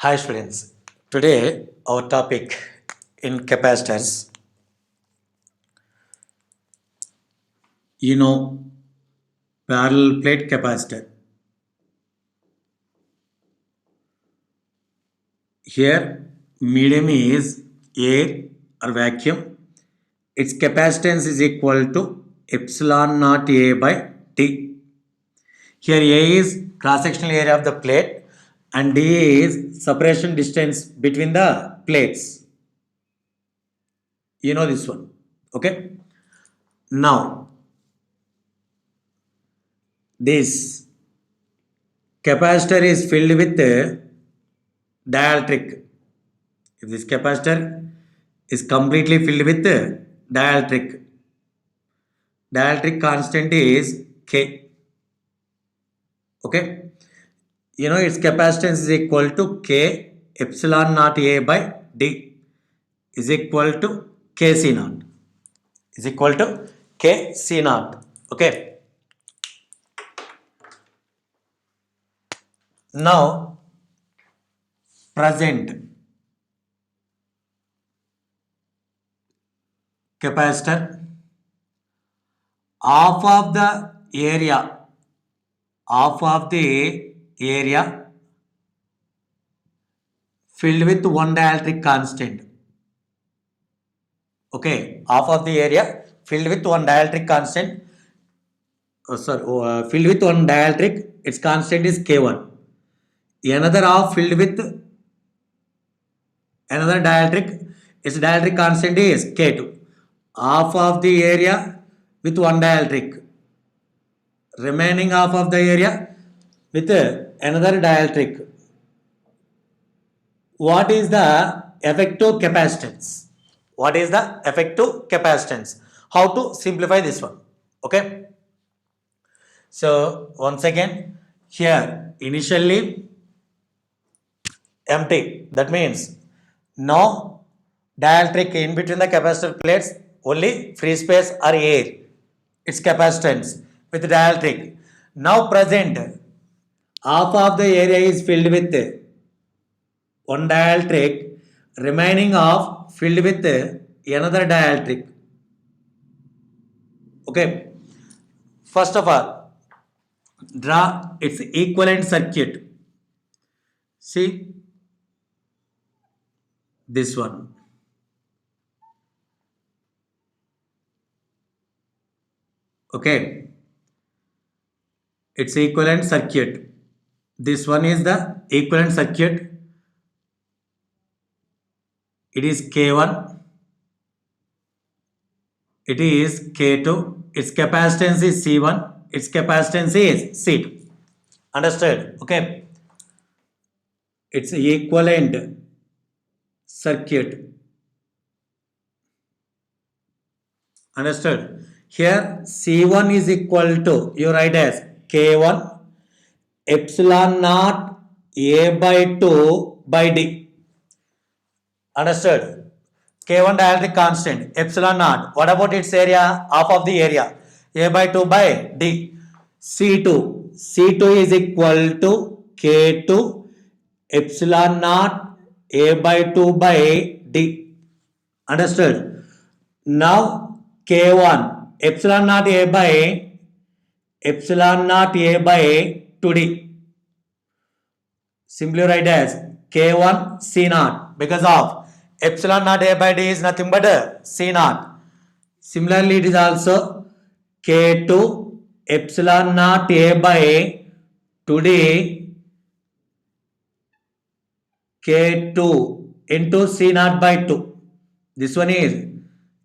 Hi students, today our topic in capacitors, you know, parallel plate capacitor. Here medium is air or vacuum. Its capacitance is equal to epsilon naught A by T. Here A is cross-sectional area of the plate and D is separation distance between the plates. You know this one. Okay. Now this capacitor is filled with dielectric. If this capacitor is completely filled with dielectric constant is K. Okay. You know its capacitance is equal to K epsilon naught A by D is equal to Kc naught. Is equal to Kc naught. Okay. Now present capacitor half of the area filled with one dielectric constant. Okay, half of the area filled with one dielectric constant. Filled with one dielectric, its constant is K1. Another half filled with another dielectric, its dielectric constant is K2. Half of the area with one dielectric, remaining half of the area with another dielectric. What is the effective capacitance? What is the effective capacitance? How to simplify this one? Okay. So once again, here initially empty. That means no dielectric in between the capacitor plates, only free space or air. Its capacitance with dielectric. Now present, half of the area is filled with one dielectric, remaining half filled with another dielectric. Okay. First of all, draw its equivalent circuit. See this one. Okay. Its equivalent circuit. This one is the equivalent circuit. It is K1. It is K2. Its capacitance is C1. Its capacitance is C2. Understood? Okay. It's equivalent circuit. Understood? Here C1 is equal to, you write as K1 epsilon naught A by 2 by D. Understood? K1 dielectric constant epsilon naught. What about its area? Half of the area. A by 2 by D. C2. C2 is equal to K2 epsilon naught A by 2 by D. Understood? Now K1 epsilon naught A by 2D. Simply write as K1 C naught because of epsilon naught A by D is nothing but C naught. Similarly, it is also K2 epsilon naught A by 2D K2 into C naught by 2. This one is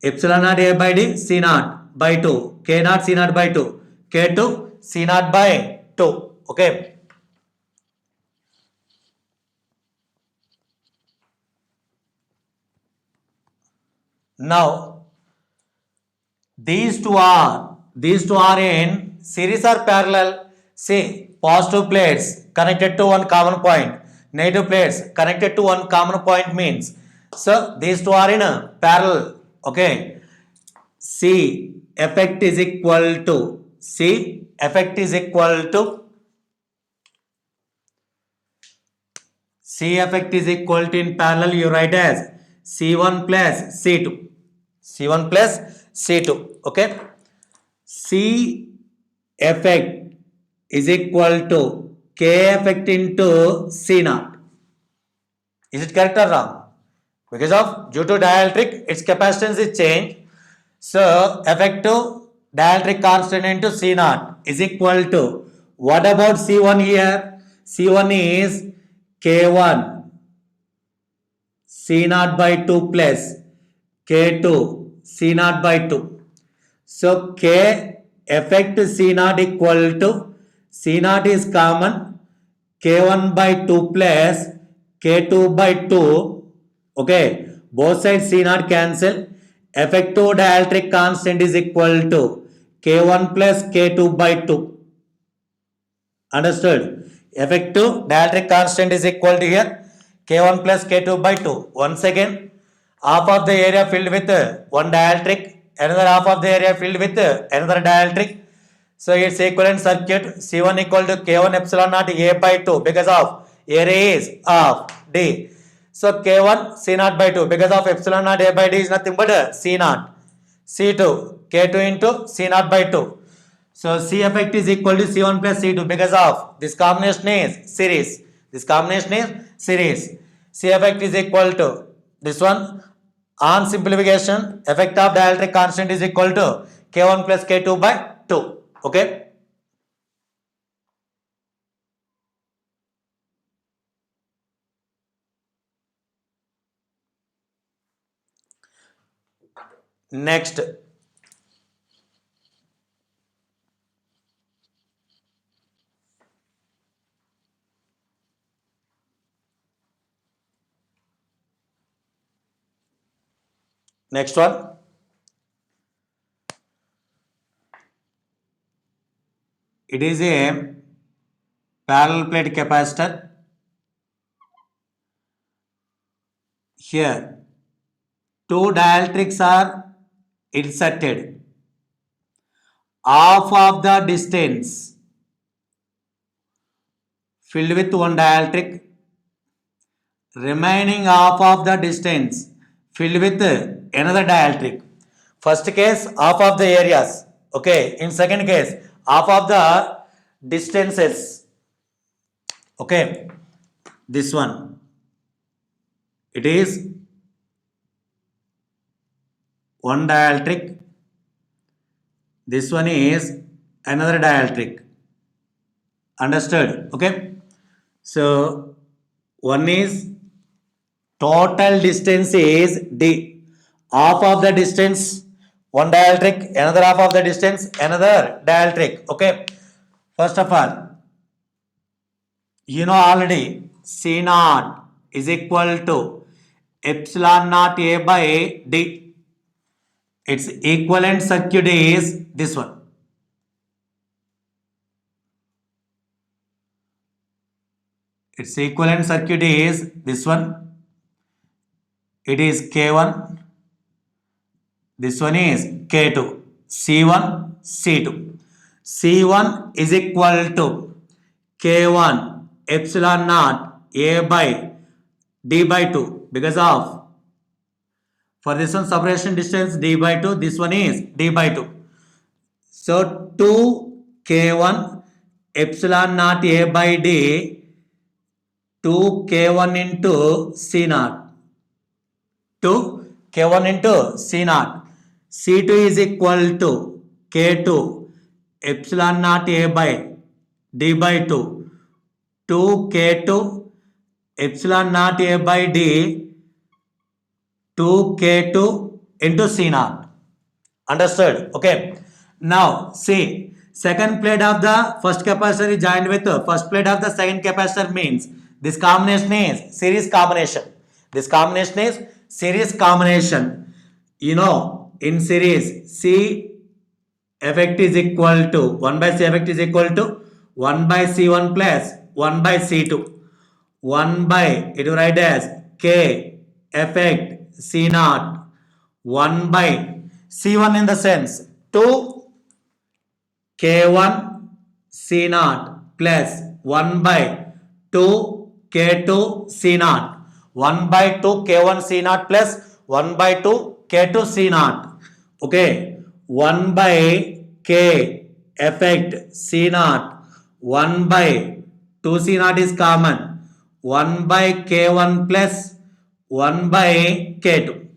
epsilon naught A by D C naught by 2. K naught C naught by 2. K2 C naught by 2. Okay. Now these two are in series or parallel. See, positive plates connected to one common point, negative plates connected to one common point means, so these two are in a parallel. Okay. C effect is equal to C effect is equal to, in parallel you write as C1 plus C2. C1 plus C2. Okay. C effect is equal to K effect into C naught. Is it correct or wrong? Because of due to dielectric, its capacitance is changed. So effective dielectric constant into C naught is equal to, what about C1 here? C1 is K1 C naught by 2 plus K2 C naught by 2. So K effect C naught equal to, C naught is common, K1 by 2 plus K2 by 2. Okay, both sides C naught cancel. Effective dielectric constant is equal to K1 plus K2 by 2. Understood? Effective dielectric constant is equal to here K1 plus K2 by 2. Once again, half of the area filled with one dielectric, another half of the area filled with another dielectric. So its equivalent circuit C1 equal to K1 epsilon naught A by 2 because of area is of D. So K1 C naught by 2 because of epsilon naught A by D is nothing but C naught. C2 K2 into C naught by 2. So C effect is equal to C1 plus C2 because of this combination is series. This combination is series. C effect is equal to this one. On simplification, effect of dielectric constant is equal to K1 plus K2 by 2. Okay. Next. Next one. It is a parallel plate capacitor. Here, two dielectrics are inserted. Half of the distance filled with one dielectric, remaining half of the distance filled with another dielectric. First case, half of the areas. Okay. In second case, half of the distances. Okay. This one. It is one dielectric. This one is another dielectric. Understood? Okay. So one is total distance is D. Half of the distance, one dielectric, another half of the distance, another dielectric. Okay. First of all, you know already C naught is equal to epsilon naught A by D. Its equivalent circuit is this one. Its equivalent circuit is this one. It is K1. This one is K2. C1, C2. C1 is equal to K1 epsilon naught A by D by 2 because of, for this one separation distance D by 2, this one is D by 2. So 2 K1 epsilon naught A by D, 2 K1 into C naught, 2 K1 into C naught. C2 is equal to K2 epsilon naught A by D by 2, 2 K2 epsilon naught A by D, 2 K2 into C naught. Understood? Okay. Now see, second plate of the first capacitor is joined with the first plate of the second capacitor, means this combination is series combination. This combination is series combination. You know, in series, C effect is equal to 1 by C effect is equal to 1 by C1 plus 1 by C2. 1 by, it will write as K effect C naught, 1 by C1 in the sense 2 K1 C naught plus 1 by 2 K2 C naught. 1 by 2 K1 C naught plus 1 by 2 K2 C naught. Okay. 1 by K effect C naught. 1 by 2 C naught is common. 1 by K1 plus 1 by K2.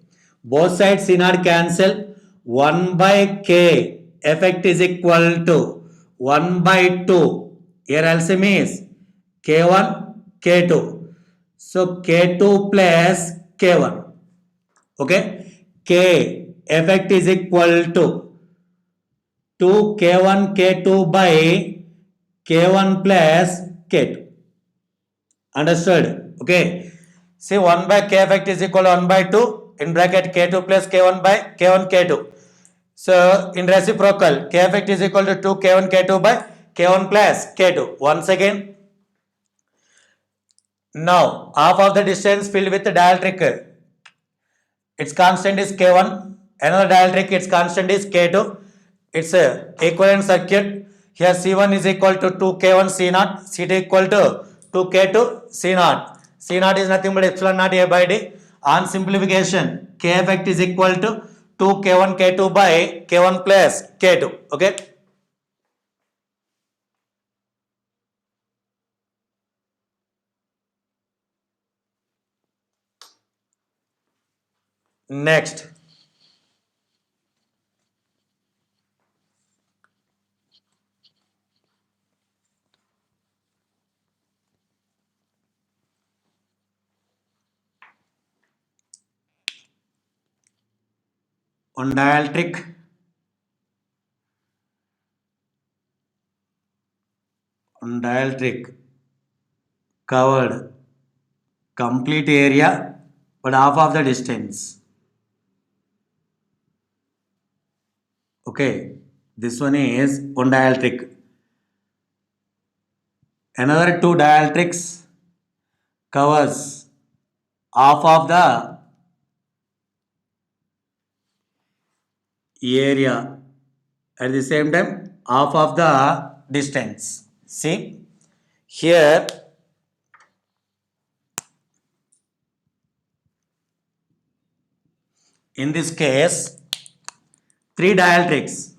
Both sides C naught cancel. 1 by K effect is equal to 1 by 2. Here LCM is K1, K2. So K2 plus K1. Okay. K effect is equal to 2 K1, K2 by K1 plus K2. Understood? Okay. See 1 by K effect is equal to 1 by 2 in bracket K2 plus K1 by K1 K2. So in reciprocal K effect is equal to 2 K1 K2 by K1 plus K2. Once again, now half of the distance filled with the dielectric, its constant is K1. Another dielectric, its constant is K2. It's a equivalent circuit. Here C1 is equal to 2K1 C0, C2 equal to 2K2 C0. C0 is nothing but epsilon naught A by D. On simplification, K effect is equal to 2K1 K2 by K1 plus K2. Okay. Next. On dielectric, covered complete area but half of the distance. Okay, this one is one dielectric. Another two dielectrics covers half of the area, at the same time half of the distance. See here, in this case, three dielectrics.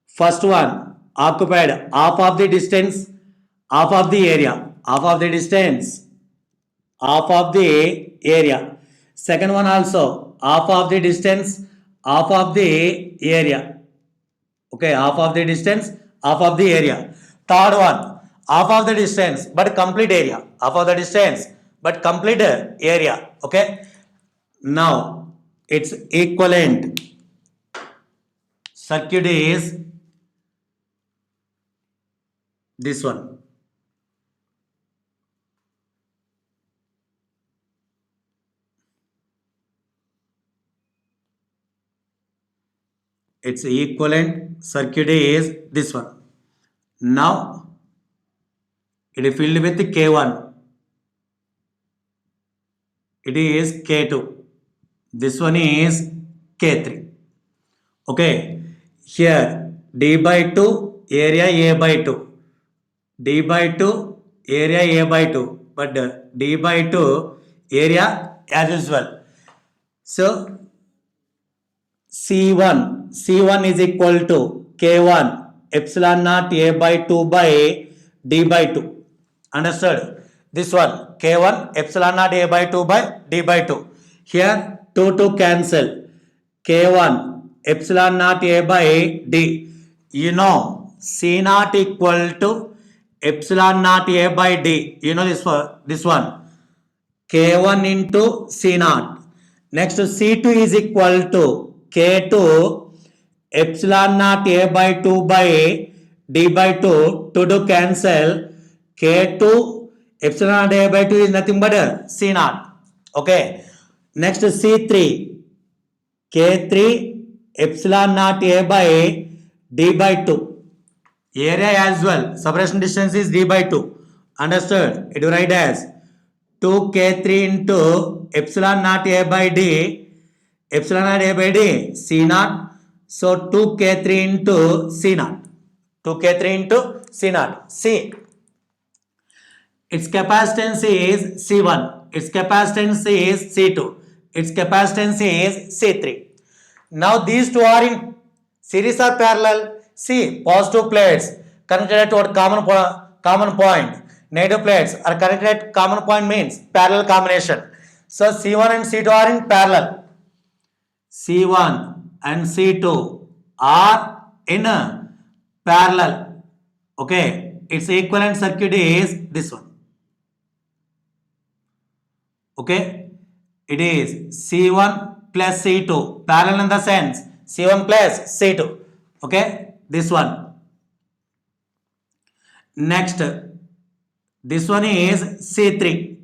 First one occupied half of the distance, half of the area, half of the distance, half of the area. Second one also half of the distance, half of the area. Okay, half of the distance, half of the area. Third one, half of the distance but complete area, half of the distance but complete area. Okay, now its equivalent circuit is this one. Its equivalent circuit is this one. Now it is filled with K1. It is K2. This one is K3. Okay. Here D by 2, area A by 2. D by 2, area A by 2. But D by 2, area as usual. So C1 is equal to K1 epsilon naught A by 2 by D by 2. Understood? This one K1 epsilon naught A by 2 by D by 2. Here 2 cancel. K1 epsilon naught A by D. You know C naught equal to epsilon naught A by D. You know this one. K1 into C naught. Next C2 is equal to K2 epsilon naught A by 2 by D by 2. To cancel, K2 epsilon naught A by 2 is nothing but C naught. Okay. Next C3. K3 epsilon naught A by D by 2. Area as well. Separation distance is D by 2. Understood? It will write as 2K3 into epsilon naught A by D. Epsilon naught A by D, C naught. So 2K3 into C naught. 2K3 into C naught. See, its capacitance is C1, its capacitance is C2, its capacitance is C3. Now these two are in series or parallel. See, positive plates connected toward common point, negative plates are connected at common point, means parallel combination. So C1 and C2 are in parallel. C1 and C2 are in parallel. Okay, its equivalent circuit is this one. Okay, it is C1 plus C2, parallel in the sense C1 plus C2. Okay, this one. Next, this one is C3.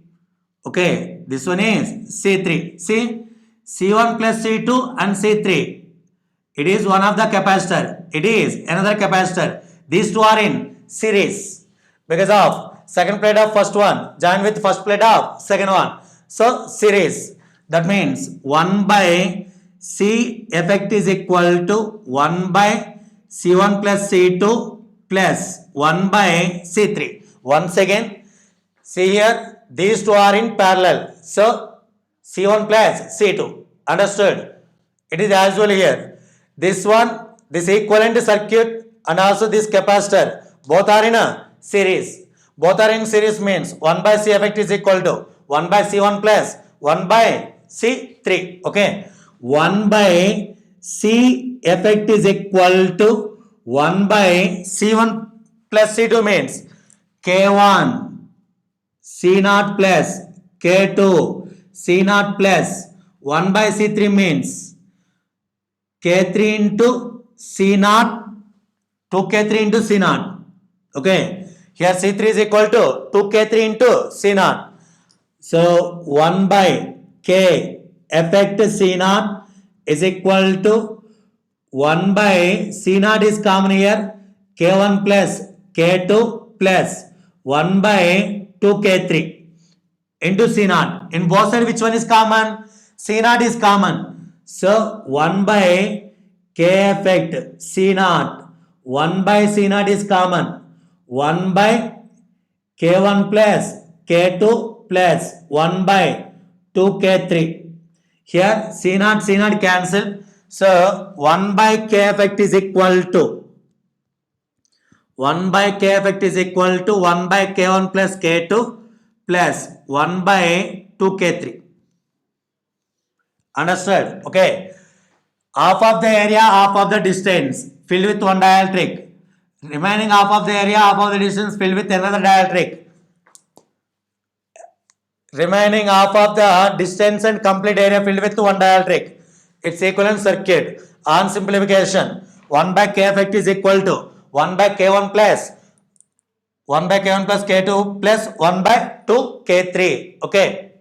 Okay, this one is C3. See, C1 plus C2 and C3, it is one of the capacitor, it is another capacitor. These two are in series because of second plate of first one joined with first plate of second one. So series, that means 1 by C effect is equal to 1 by C1 plus C2 plus 1 by C3. Once again, see here, these two are in parallel. So C1 plus C2. Understood? It is as well here. This one, this equivalent circuit and also this capacitor, both are in a series. Both are in series means 1 by C effect is equal to 1 by C1 plus 1 by C3. Okay. 1 by C effect is equal to 1 by C1 plus C2 means K1 C0 plus K2 C0 plus 1 by C3 means K3 into C0 2K3 into C0. Okay, here C3 is equal to 2K3 into C0. So 1 by K effect C0 is equal to 1 by C0 is common here, K1 plus K2 plus 1 by 2K3 into C0. In both sides, which one is common? C0 is common. So 1 by K effect C0, 1 by C0 is common. 1 by K1 plus K2 plus 1 by 2K3. Here C0 cancel. So 1 by K effect is equal to 1 by K effect is equal to 1 by K1 plus K2 plus 1 by 2K3. Understood? Okay. Half of the area, half of the distance filled with one dielectric. Remaining half of the area, half of the distance filled with another dielectric. Remaining half of the distance and complete area filled with one dielectric. Its equivalent circuit. On simplification, 1 by K effect is equal to 1 by K1 plus 1 by K1 plus K2 plus 1 by 2 K3. Okay.